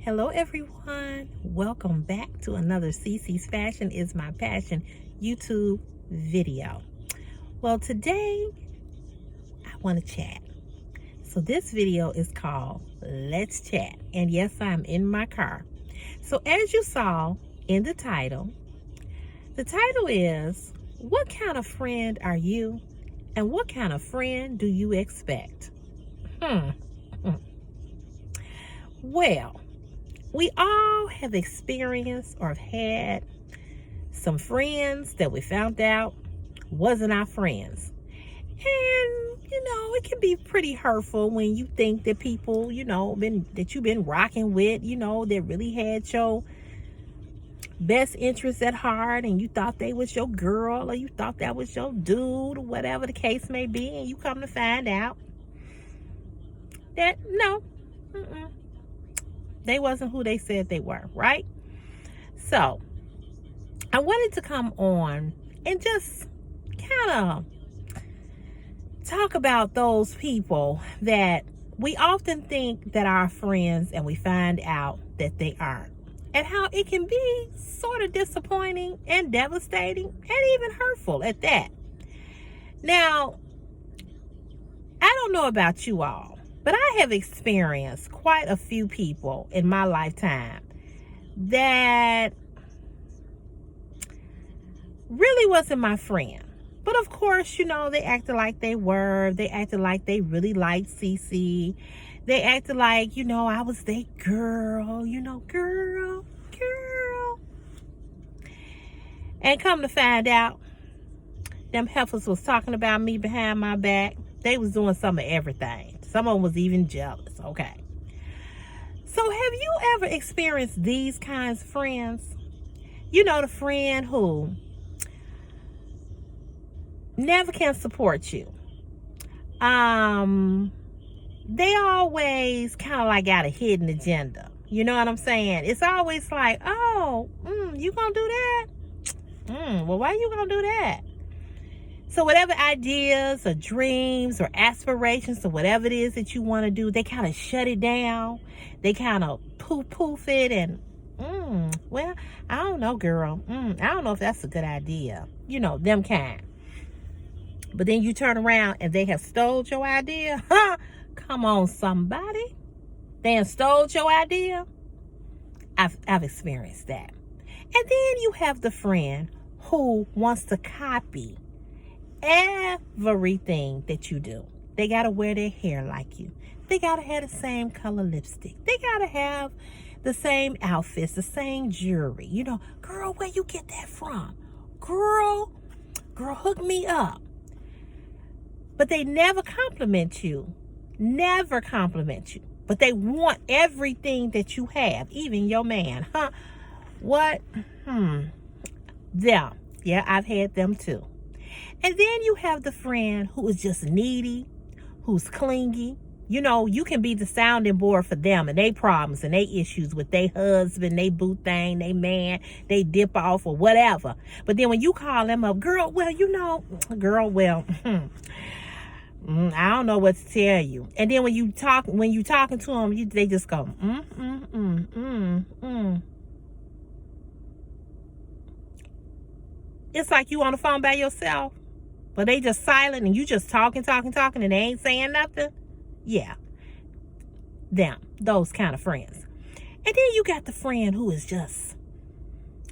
Hello everyone, welcome back to another CC's Fashion is My Passion YouTube video. Well, today I want to chat. So this video is called Let's Chat, and yes, I'm in my car. So as you saw in the title is, what kind of friend are you and what kind of friend do you expect? Well, we all have experienced or have had some friends that we found out wasn't our friends. And, it can be pretty hurtful when you think that people, that you've been rocking with, that really had your best interests at heart, and you thought they was your girl or you thought that was your dude or whatever the case may be, and you come to find out that no, they wasn't who they said they were, right? So I wanted to come on and just kind of talk about those people that we often think that are friends and we find out that they aren't, and how it can be sort of disappointing and devastating and even hurtful at that. Now, I don't know about you all, but I have experienced quite a few people in my lifetime that really wasn't my friend. But of course, they acted like they were. They acted like they really liked CC. They acted like, I was their girl, girl. And come to find out, them heifers was talking about me behind my back. They was doing some of everything. Some of them was even jealous, okay? So have you ever experienced these kinds of friends? The friend who never can support you. They always kind of like got a hidden agenda. You know what I'm saying? It's always like, oh, you gonna do that? Well, why you gonna do that? So whatever ideas or dreams or aspirations or whatever it is that you want to do, they kind of shut it down. They kind of poof it and, well, I don't know, girl. I don't know if that's a good idea. Them kind. But then you turn around and they have stole your idea. Come on, somebody. They have stole your idea. I've experienced that. And then you have the friend who wants to copy everything that you do. They got to wear their hair like you. They got to have the same color lipstick. They got to have the same outfits, the same jewelry. Girl, where you get that from? Girl, hook me up. But they never compliment you. Never compliment you. But they want everything that you have, even your man. What? Yeah, I've had them too. And then you have the friend who is just needy, who's clingy. You can be the sounding board for them and their problems and their issues with their husband, they boo thing, they man, they dip off or whatever. But then when you call them up, girl, well, I don't know what to tell you. And then when you talking to them, they just go, It's like you on the phone by yourself, but they just silent and you just talking, and they ain't saying nothing. Yeah, those kind of friends. And then you got the friend who is just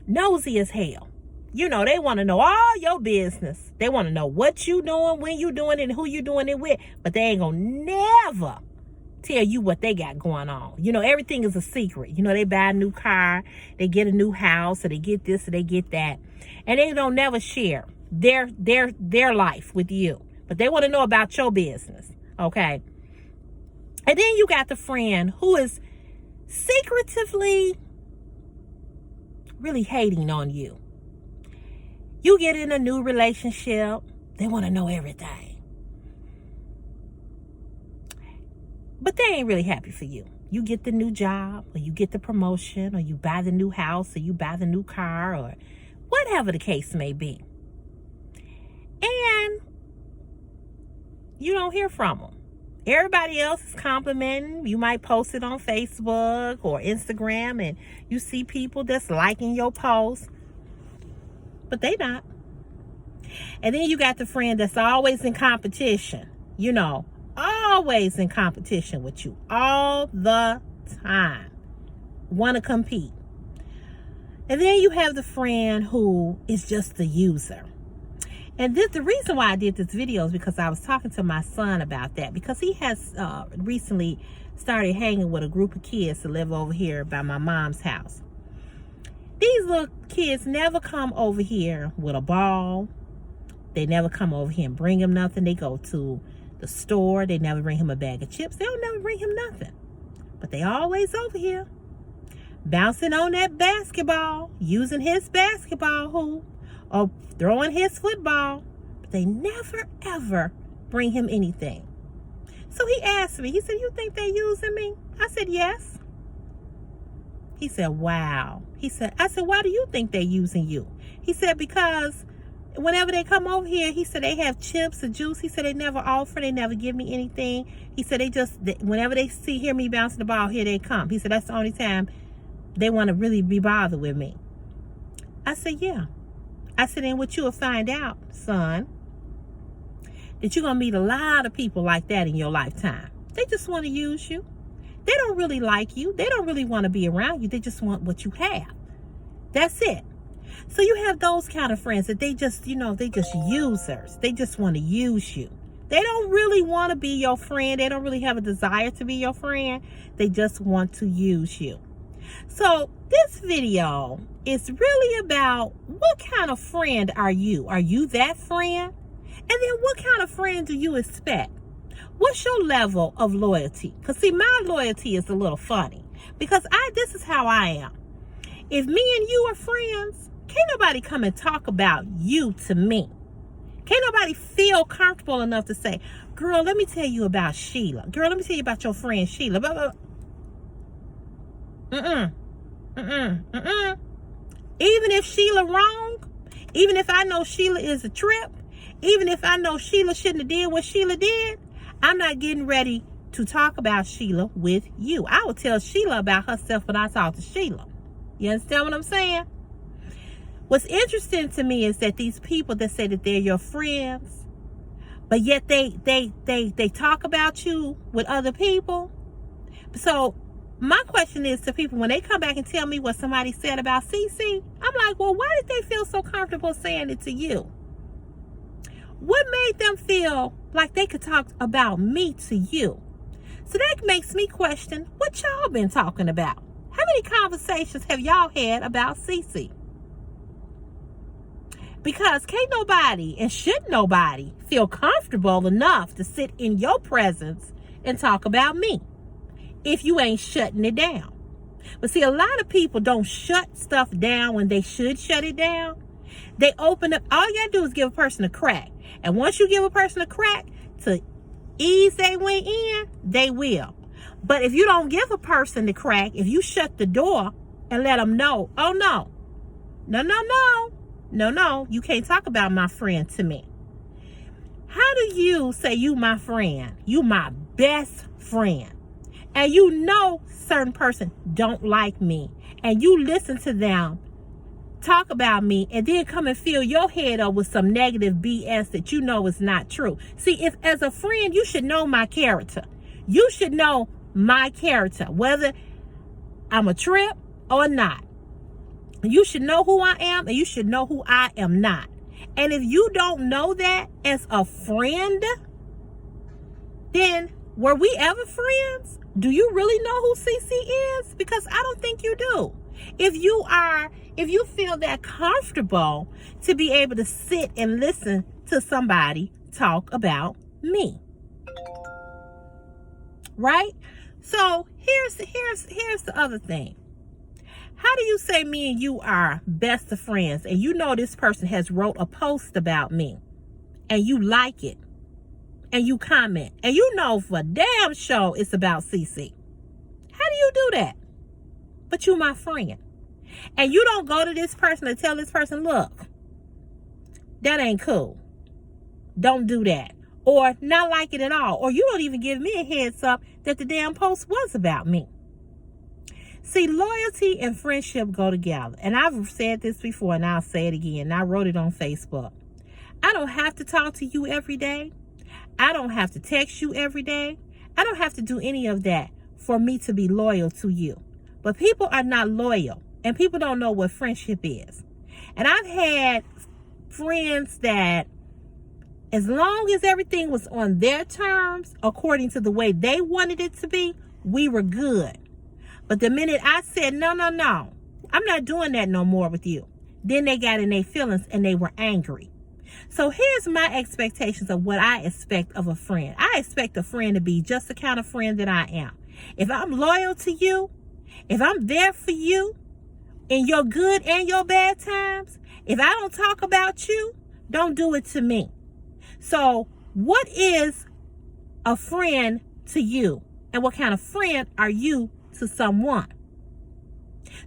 nosy as hell. They want to know all your business. They want to know what you doing, when you doing it, and who you doing it with. But they ain't gonna never tell you what they got going on. Everything is a secret. They buy a new car, they get a new house, or they get this, or they get that. And they don't never share their life with you. But they want to know about your business, okay? And then you got the friend who is secretively really hating on you. You get in a new relationship, they want to know everything. But they ain't really happy for you. You get the new job, or you get the promotion, or you buy the new house, or you buy the new car, or whatever the case may be. And you don't hear from them. Everybody else is complimenting. You might post it on Facebook or Instagram and you see people that's liking your post, but they not. And then you got the friend that's always in competition, you know, always in competition with you all the time, want to compete. And then you have the friend who is just the user. And the reason why I did this video is because I was talking to my son about that, because he has recently started hanging with a group of kids that live over here by my mom's house. These little kids never come over here with a ball. They never come over here and bring him nothing. They go to the store. They never bring him a bag of chips. They don't never bring him nothing. But they always over here bouncing on that basketball, using his basketball hoop, or throwing his football. But they never, ever bring him anything. So he asked me, he said, "You think they're using me?" I said, "Yes." He said, "Wow." I said, "Why do you think they're using you?" He said, "Because whenever they come over here," he said, "they have chips or juice." He said, "They never offer, they never give me anything." He said, whenever they hear me bouncing the ball, here they come." He said, "That's the only time they want to really be bothered with me." I said, "Yeah." I said, "And what you will find out, son, that you're going to meet a lot of people like that in your lifetime. They just want to use you. They don't really like you. They don't really want to be around you. They just want what you have. That's it." So you have those kind of friends that they just, they just users. They just want to use you. They don't really want to be your friend. They don't really have a desire to be your friend. They just want to use you. So this video is really about, what kind of friend are you? Are you that friend? And then what kind of friend do you expect? What's your level of loyalty? Because see, my loyalty is a little funny, because this is how I am. If me and you are friends, can't nobody come and talk about you to me. Can't nobody feel comfortable enough to say, "Girl, let me tell you about Sheila. Girl, let me tell you about your friend Sheila." Blah, blah, blah. Even if Sheila wrong, even if I know Sheila is a trip, even if I know Sheila shouldn't have did what Sheila did, I'm not getting ready to talk about Sheila with you. I will tell Sheila about herself when I talk to Sheila. You understand what I'm saying? What's interesting to me is that these people that say that they're your friends, but yet they talk about you with other people. So my question is to people, when they come back and tell me what somebody said about CC, I'm like, well, why did they feel so comfortable saying it to you? What made them feel like they could talk about me to you? So that makes me question what y'all been talking about. How many conversations have y'all had about CC? Because can't nobody, and should nobody, feel comfortable enough to sit in your presence and talk about me if you ain't shutting it down. But see, a lot of people don't shut stuff down when they should shut it down. They open up. All you gotta do is give a person a crack. And once you give a person a crack to ease their way in, they will. But if you don't give a person the crack, if you shut the door and let them know, "Oh, no, you can't talk about my friend to me." How do you say you my friend, you my best friend, and you know certain person don't like me, and you listen to them talk about me, and then come and fill your head up with some negative BS that you know is not true? See, if as a friend, you should know my character. You should know my character, whether I'm a trip or not. You should know who I am, and you should know who I am not. And if you don't know that as a friend, then were we ever friends? Do you really know who CC is? Because I don't think you do. If you feel that comfortable to be able to sit and listen to somebody talk about me, right? So here's the other thing. How do you say me and you are best of friends, and you know this person has wrote a post about me, and you like it, and you comment, and you know for damn sure it's about CC? How do you do that? But you my friend. And you don't go to this person and tell this person, "Look, that ain't cool. Don't do that." or not like it at all, or you don't even give me a heads up that the damn post was about me. See, loyalty and friendship go together. And I've said this before, and I'll say it again. I wrote it on Facebook. I don't have to talk to you every day. I don't have to text you every day. I don't have to do any of that for me to be loyal to you. But people are not loyal, and people don't know what friendship is. And I've had friends that, as long as everything was on their terms, according to the way they wanted it to be, we were good. But the minute I said, no, I'm not doing that no more with you, then they got in their feelings and they were angry. So here's my expectations of what I expect of a friend. I expect a friend to be just the kind of friend that I am. If I'm loyal to you, if I'm there for you in your good and your bad times, if I don't talk about you, don't do it to me. So what is a friend to you? And what kind of friend are you to someone?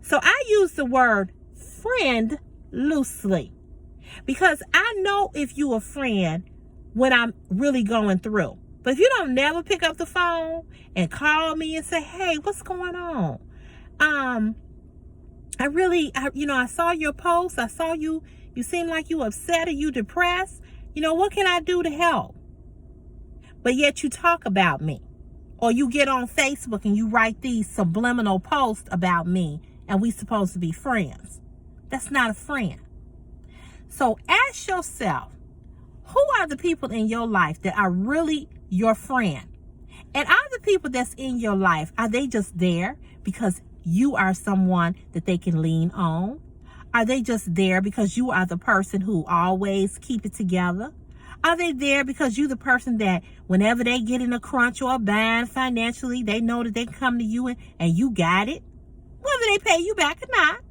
So I use the word friend loosely, because I know if you a friend when I'm really going through. But if you don't never pick up the phone and call me and say, hey, what's going on? I saw your post. I saw you seem like you upset or you depressed. What can I do to help? But yet you talk about me. Or you get on Facebook and you write these subliminal posts about me, and we supposed to be friends. That's not a friend. So ask yourself, who are the people in your life that are really your friend? And are the people that's in your life, are they just there because you are someone that they can lean on? Are they just there because you are the person who always keep it together? Are they there because you're the person that whenever they get in a crunch or a bind financially, they know that they can come to you and you got it? Whether they pay you back or not.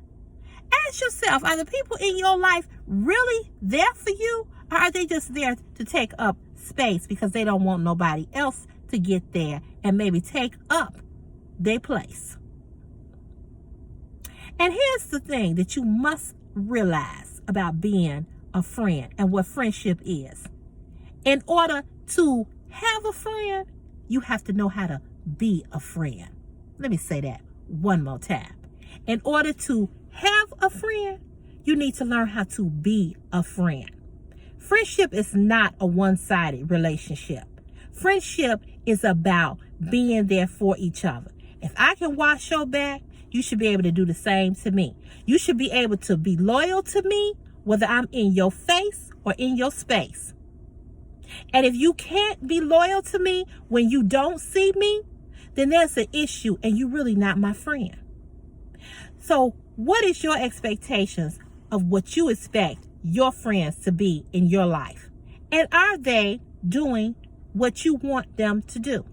Ask yourself, are the people in your life really there for you? Or are they just there to take up space because they don't want nobody else to get there and maybe take up their place? And here's the thing that you must realize about being a friend and what friendship is. In order to have a friend, you have to know how to be a friend. Let me say that one more time. In order to have a friend, you need to learn how to be a friend. Friendship is not a one-sided relationship. Friendship is about being there for each other. If I can watch your back, you should be able to do the same to me. You should be able to be loyal to me, whether I'm in your face or in your space. And if you can't be loyal to me when you don't see me, then there's an issue and you're really not my friend. So what is your expectations of what you expect your friends to be in your life? And are they doing what you want them to do?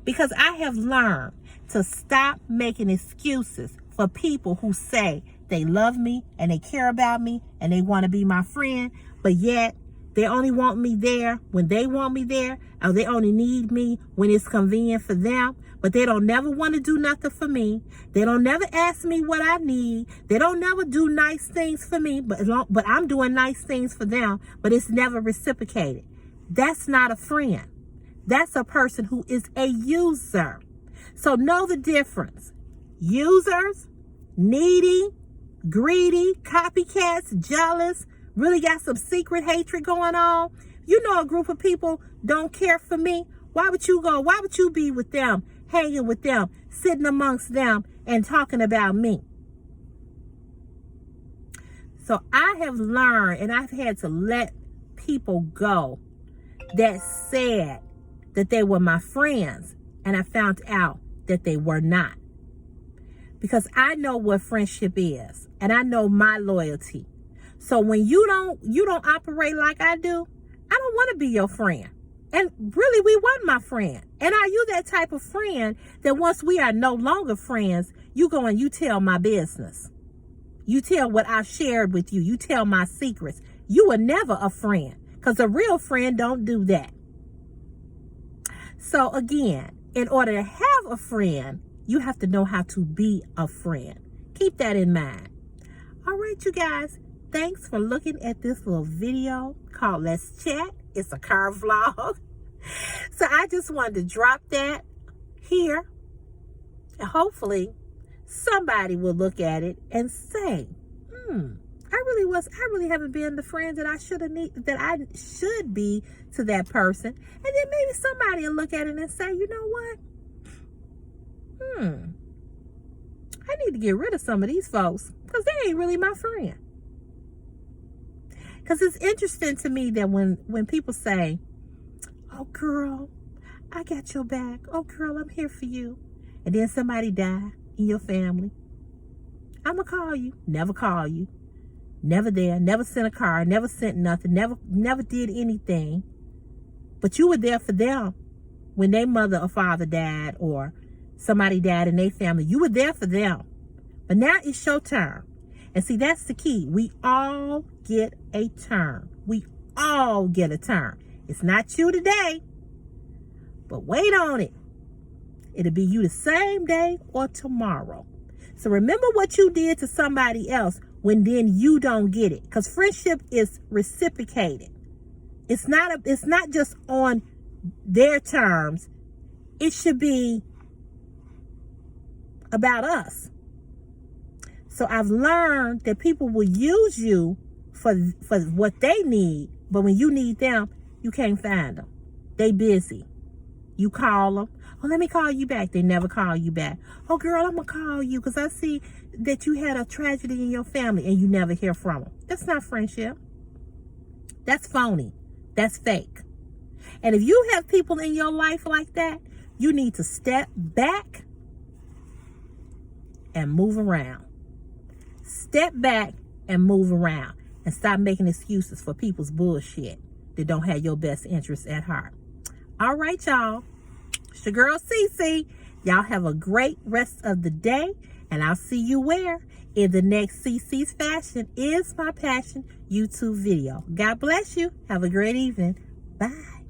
Because I have learned to stop making excuses for people who say they love me and they care about me and they want to be my friend, but yet they only want me there when they want me there, or they only need me when it's convenient for them, but they don't never want to do nothing for me. They don't never ask me what I need. They don't never do nice things for me, but I'm doing nice things for them, but it's never reciprocated. That's not a friend. That's a person who is a user. So know the difference. Users, needy, greedy, copycats, jealous, really got some secret hatred going on. You know a group of people don't care for me. Why would you go? Why would you be with them, hanging with them, sitting amongst them and talking about me? So I have learned, and I've had to let people go that said that they were my friends, and I found out that they were not. Because I know what friendship is, and I know my loyalty. So when you don't operate like I do, I don't want to be your friend. And really, we weren't my friend. And are you that type of friend that once we are no longer friends, you go and you tell my business? You tell what I shared with you. You tell my secrets. You were never a friend, because a real friend don't do that. So again, in order to have a friend, you have to know how to be a friend. Keep that in mind. All right, you guys. Thanks for looking at this little video called Let's Chat. It's a car vlog. So I just wanted to drop that here. And hopefully somebody will look at it and say, I really haven't been the friend that I should be to that person. And then maybe somebody will look at it and say, you know what? I need to get rid of some of these folks because they ain't really my friend. Because it's interesting to me that when people say, oh girl, I got your back. Oh girl, I'm here for you. And then somebody die in your family. I'ma call you. Never call you. Never there. Never sent a card. Never sent nothing. Never did anything. But you were there for them when their mother or father died or somebody died in their family. You were there for them. But now it's your turn. And see, that's the key. We all get a turn. We all get a turn. It's not you today, but wait on it. It'll be you the same day or tomorrow. So remember what you did to somebody else when then you don't get it. Because friendship is reciprocated. It's not just on their terms. It should be about us. So I've learned that people will use you for what they need, but when you need them, you can't find them. They busy. You call them. Oh, let me call you back. They never call you back. Oh, girl, I'm going to call you because I see that you had a tragedy in your family and you never hear from them. That's not friendship. That's phony. That's fake. And if you have people in your life like that, you need to step back and move around. Step back and move around and stop making excuses for people's bullshit that don't have your best interests at heart. All right, y'all. It's your girl, Cece. Y'all have a great rest of the day, and I'll see you where? In the next Cece's Fashion is My Passion YouTube video. God bless you. Have a great evening. Bye.